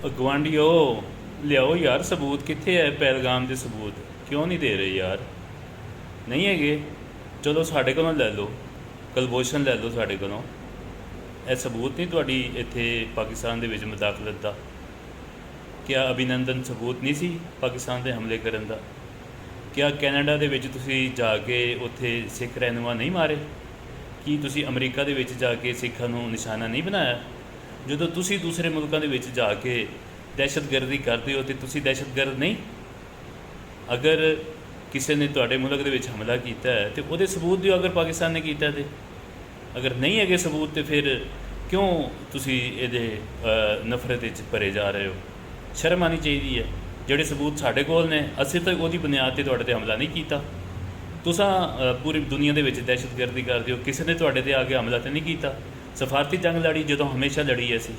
ਗਵਾਂਢੀਓ ਲਿਆਓ ਯਾਰ ਸਬੂਤ। ਕਿੱਥੇ ਹੈ ਪਹਿਲਗਾਮ ਦੇ ਸਬੂਤ? ਕਿਉਂ ਨਹੀਂ ਦੇ ਰਹੇ ਯਾਰ? ਨਹੀਂ ਹੈਗੇ? ਚਲੋ ਸਾਡੇ ਕੋਲੋਂ ਲੈ ਲਓ, ਕੁਲਭੂਸ਼ਣ ਲੈ ਲਓ ਸਾਡੇ ਕੋਲੋਂ। ਇਹ ਸਬੂਤ ਨਹੀਂ ਤੁਹਾਡੀ ਇੱਥੇ ਪਾਕਿਸਤਾਨ ਦੇ ਵਿੱਚ ਮੁਦਾਖਲਤ ਦਾ? ਕਿਆ ਅਭਿਨੰਦਨ ਸਬੂਤ ਨਹੀਂ ਸੀ ਪਾਕਿਸਤਾਨ ਦੇ ਹਮਲੇ ਕਰਨ ਦਾ? ਕਿਆ ਕੈਨੇਡਾ ਦੇ ਵਿੱਚ ਤੁਸੀਂ ਜਾ ਕੇ ਉੱਥੇ ਸਿੱਖ ਰਹਿਨੁਮਾ ਨਹੀਂ ਮਾਰੇ? ਕੀ ਤੁਸੀਂ ਅਮਰੀਕਾ ਦੇ ਵਿੱਚ ਜਾ ਕੇ ਸਿੱਖਾਂ ਨੂੰ ਨਿਸ਼ਾਨਾ ਨਹੀਂ ਬਣਾਇਆ? ਜਦੋਂ ਤੁਸੀਂ ਦੂਸਰੇ ਮੁਲਕਾਂ ਦੇ ਵਿੱਚ ਜਾ ਕੇ ਦਹਿਸ਼ਤਗਰਦੀ ਕਰਦੇ ਹੋ ਤਾਂ ਤੁਸੀਂ ਦਹਿਸ਼ਤਗਰਦ ਨਹੀਂ? ਅਗਰ ਕਿਸੇ ਨੇ ਤੁਹਾਡੇ ਮੁਲਕ ਦੇ ਵਿੱਚ ਹਮਲਾ ਕੀਤਾ ਹੈ ਤਾਂ ਉਹਦੇ ਸਬੂਤ ਦਿਓ, ਅਗਰ ਪਾਕਿਸਤਾਨ ਨੇ ਕੀਤਾ ਤੇ। ਅਗਰ ਨਹੀਂ ਹੈਗੇ ਸਬੂਤ ਤਾਂ ਫਿਰ ਕਿਉਂ ਤੁਸੀਂ ਇਹਦੇ ਨਫ਼ਰਤ ਵਿੱਚ ਭਰੇ ਜਾ ਰਹੇ ਹੋ? ਸ਼ਰਮ ਆਉਣੀ ਚਾਹੀਦੀ ਹੈ। ਜਿਹੜੇ ਸਬੂਤ ਸਾਡੇ ਕੋਲ ਨੇ, ਅਸੀਂ ਤਾਂ ਉਹਦੀ ਬੁਨਿਆਦ 'ਤੇ ਤੁਹਾਡੇ 'ਤੇ ਹਮਲਾ ਨਹੀਂ ਕੀਤਾ। ਤੁਸੀਂ ਪੂਰੀ ਦੁਨੀਆ ਦੇ ਵਿੱਚ ਦਹਿਸ਼ਤਗਰਦੀ ਕਰਦੇ ਹੋ, ਕਿਸੇ ਨੇ ਤੁਹਾਡੇ 'ਤੇ ਆ ਕੇ ਹਮਲਾ ਤਾਂ ਨਹੀਂ ਕੀਤਾ। ਸਫਾਰਤੀ ਜੰਗ ਲੜੀ ਜਦੋਂ ਹਮੇਸ਼ਾ ਲੜੀ ਅਸੀਂ।